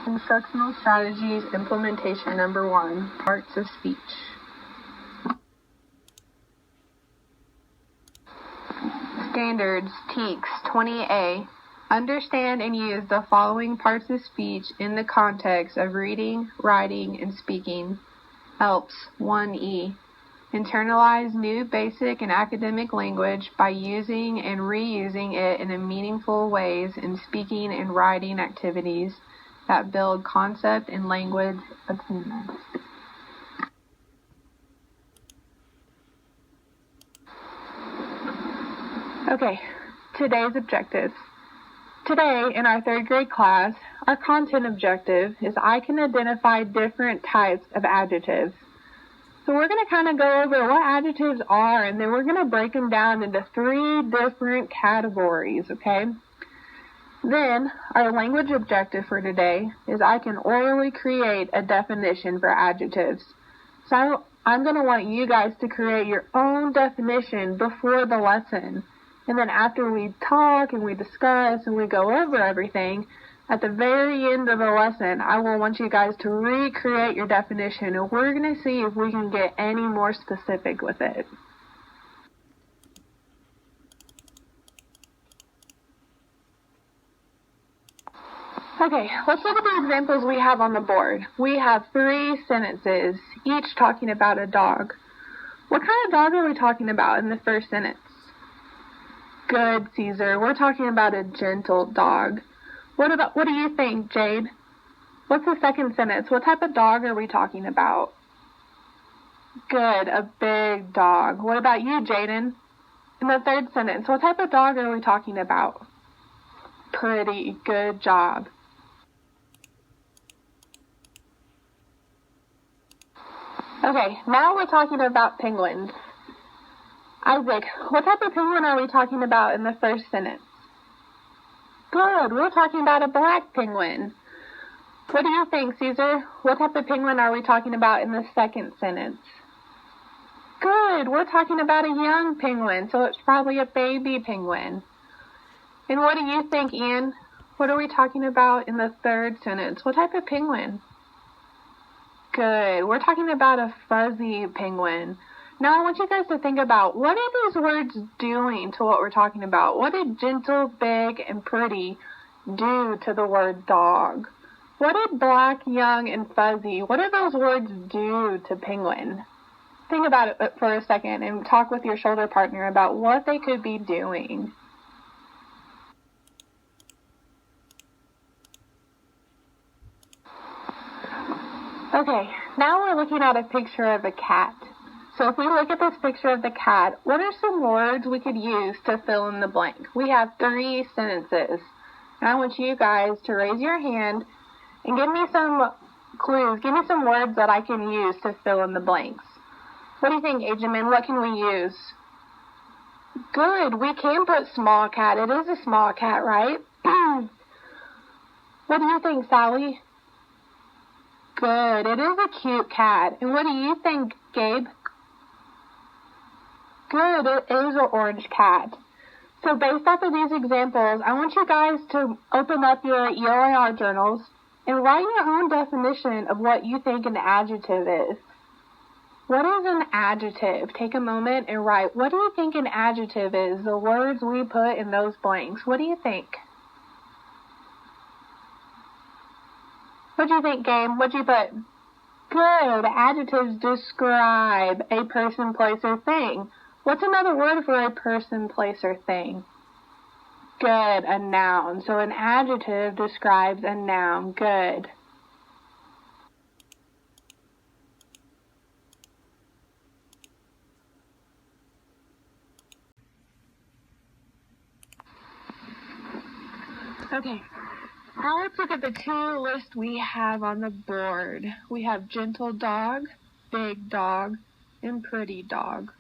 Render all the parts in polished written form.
Instructional Strategies Implementation Number 1, Parts of Speech. Standards, TEKS 20A. Understand and use the following parts of speech in the context of reading, writing, and speaking. Helps 1E. Internalize new basic and academic language by using and reusing it in meaningful ways in speaking and writing activities that build concept and language attainment. Okay, today's objectives. Today, in our third grade class, our content objective is I can identify different types of adjectives. So we're going to kind of go over what adjectives are, and then we're going to break them down into 3 different categories, okay? Then, our language objective for today is I can orally create a definition for adjectives. So I'm going to want you guys to create your own definition before the lesson. And then after we talk and we discuss and we go over everything, at the very end of the lesson, I will want you guys to recreate your definition, and we're going to see if we can get any more specific with it. Okay, let's look at the examples we have on the board. We have 3 sentences, each talking about a dog. What kind of dog are we talking about in the first sentence? Good, Caesar. We're talking about a gentle dog. What do you think, Jade? What's the second sentence? What type of dog are we talking about? Good, a big dog. What about you, Jaden? In the third sentence, what type of dog are we talking about? Pretty, good job. Okay, now we're talking about penguins. Isaac, what type of penguin are we talking about in the first sentence? Good, we're talking about a black penguin. What do you think, Caesar? What type of penguin are we talking about in the second sentence? Good, we're talking about a young penguin, so it's probably a baby penguin. And what do you think, Ian? What are we talking about in the third sentence? What type of penguin? Good, we're talking about a fuzzy penguin. Now I want you guys to think about, what are these words doing to what we're talking about? What did gentle, big, and pretty do to the word dog? What did black, young, and fuzzy, what do those words do to penguin? Think about it for a second and talk with your shoulder partner about what they could be doing. Okay, now we're looking at a picture of a cat. So if we look at this picture of the cat, what are some words we could use to fill in the blank? We have 3 sentences. And I want you guys to raise your hand and give me some clues. Give me some words that I can use to fill in the blanks. What do you think, Ajamin? What can we use? Good. We can put small cat. It is a small cat, right? What do you think, Sally? Good. It is a cute cat. And what do you think, Gabe? Good, it is an orange cat. So based off of these examples, I want you guys to open up your ELIR journals and write your own definition of what you think an adjective is. What is an adjective? Take a moment and write, what do you think an adjective is? The words we put in those blanks. What do you think? What do you think, Gabe? What do you put? Good. Adjectives describe a person, place, or thing. What's another word for a person, place, or thing? Good, a noun. So an adjective describes a noun. Good. Okay, now let's look at the 2 lists we have on the board. We have gentle dog, big dog, and pretty dog.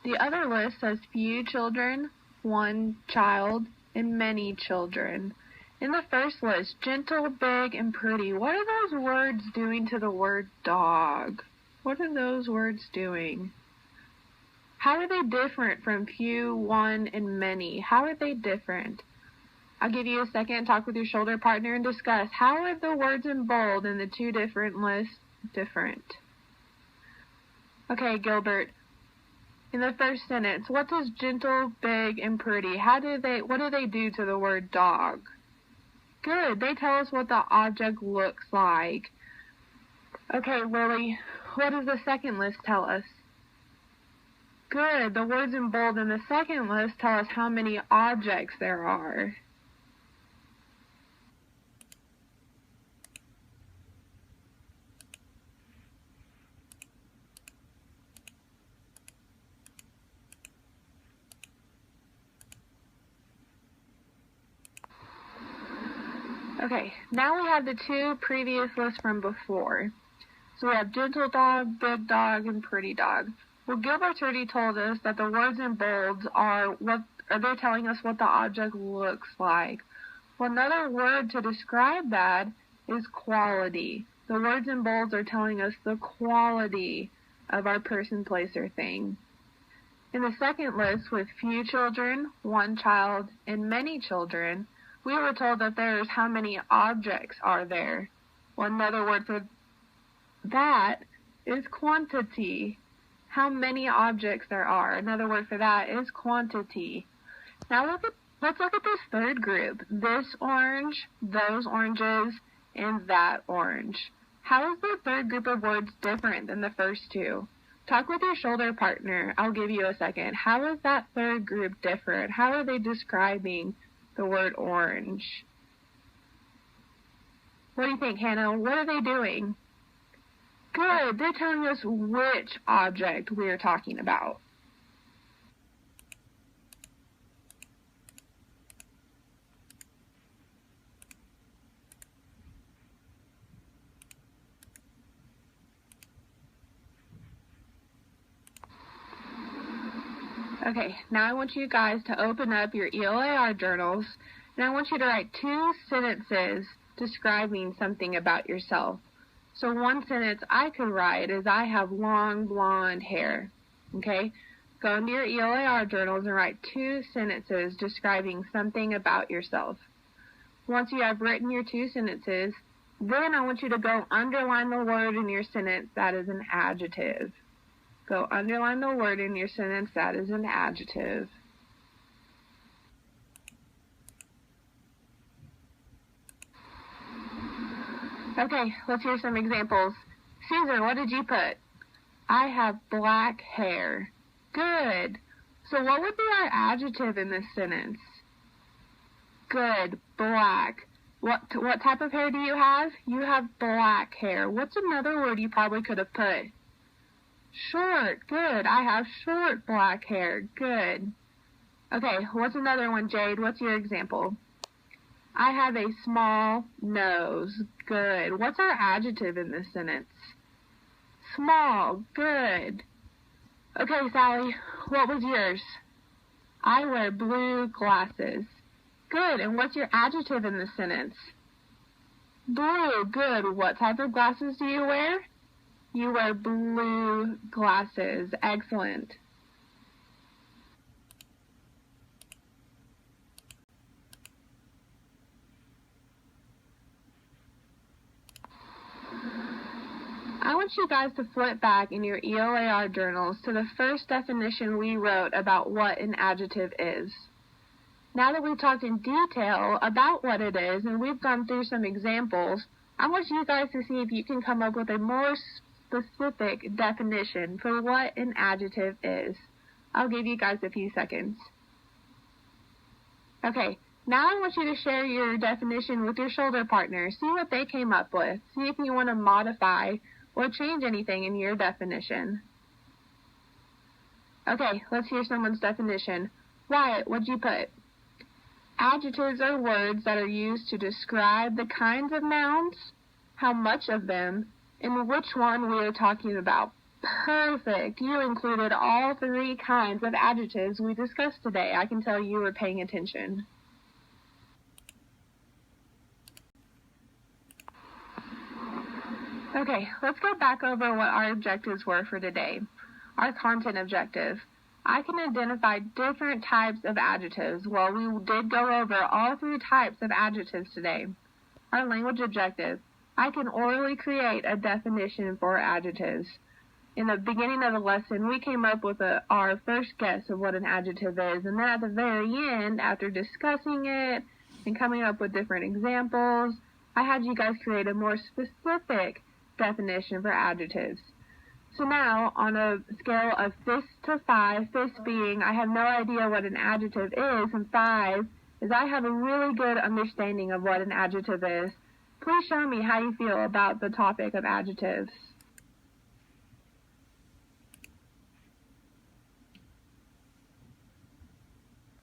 The other list says few children, 1 child, and many children. In the first list, gentle, big, and pretty, what are those words doing to the word dog? What are those words doing? How are they different from few, 1, and many? How are they different? I'll give you a second to talk with your shoulder partner and discuss how are the words in bold in the two different lists different. Okay, Gilbert. In the first sentence, what does gentle, big, and pretty, what do they do to the word dog? Good, they tell us what the object looks like. Okay, Lily, what does the second list tell us? Good, the words in bold in the second list tell us how many objects there are. Okay, now we have the two previous lists from before. So we have gentle dog, big dog, and pretty dog. Well, Gilbert's already told us that the words in bold they're telling us what the object looks like. Well, another word to describe that is quality. The words in bold are telling us the quality of our person, place, or thing. In the second list, with few children, one child, and many children, we were told that there's how many objects are there. Well, another word for that is quantity. How many objects there are. Another word for that is quantity. Now let's look at this third group. This orange, those oranges, and that orange. How is the third group of words different than the first two? Talk with your shoulder partner. I'll give you a second. How is that third group different? How are they describing the word orange? What do you think, Hannah? What are they doing? Good. They're telling us which object we are talking about. Okay, now I want you guys to open up your ELAR journals, and I want you to write 2 sentences describing something about yourself. So one sentence I could write is, I have long blonde hair. Okay? Go into your ELAR journals and write 2 sentences describing something about yourself. Once you have written your 2 sentences, then I want you to go underline the word in your sentence that is an adjective. Go underline the word in your sentence that is an adjective. Okay, let's hear some examples. Caesar, what did you put? I have black hair. Good. So what would be our adjective in this sentence? Good, black. What type of hair do you have? You have black hair. What's another word you probably could have put? Short. Good. I have short black hair. Good. Okay, what's another one, Jade? What's your example? I have a small nose. Good. What's our adjective in this sentence? Small. Good. Okay, Sally, what was yours? I wear blue glasses. Good. And what's your adjective in this sentence? Blue. Good. What type of glasses do you wear? You wear blue glasses. Excellent. I want you guys to flip back in your ELAR journals to the first definition we wrote about what an adjective is. Now that we've talked in detail about what it is and we've gone through some examples, I want you guys to see if you can come up with a more specific definition for what an adjective is. I'll give you guys a few seconds. Okay, now I want you to share your definition with your shoulder partner. See what they came up with. See if you want to modify or change anything in your definition. Okay, let's hear someone's definition. Wyatt, what'd you put? Adjectives are words that are used to describe the kinds of nouns, how much of them, and which one we are talking about. Perfect. You included all 3 kinds of adjectives we discussed today. I can tell you were paying attention. Okay, let's go back over what our objectives were for today. Our content objective. I can identify different types of adjectives. Well, we did go over all 3 types of adjectives today. Our language objective. I can orally create a definition for adjectives. In the beginning of the lesson, we came up with our first guess of what an adjective is, and then at the very end, after discussing it and coming up with different examples, I had you guys create a more specific definition for adjectives. So now, on a scale of fist to 5, fist being I have no idea what an adjective is, and 5 is I have a really good understanding of what an adjective is, please show me how you feel about the topic of adjectives.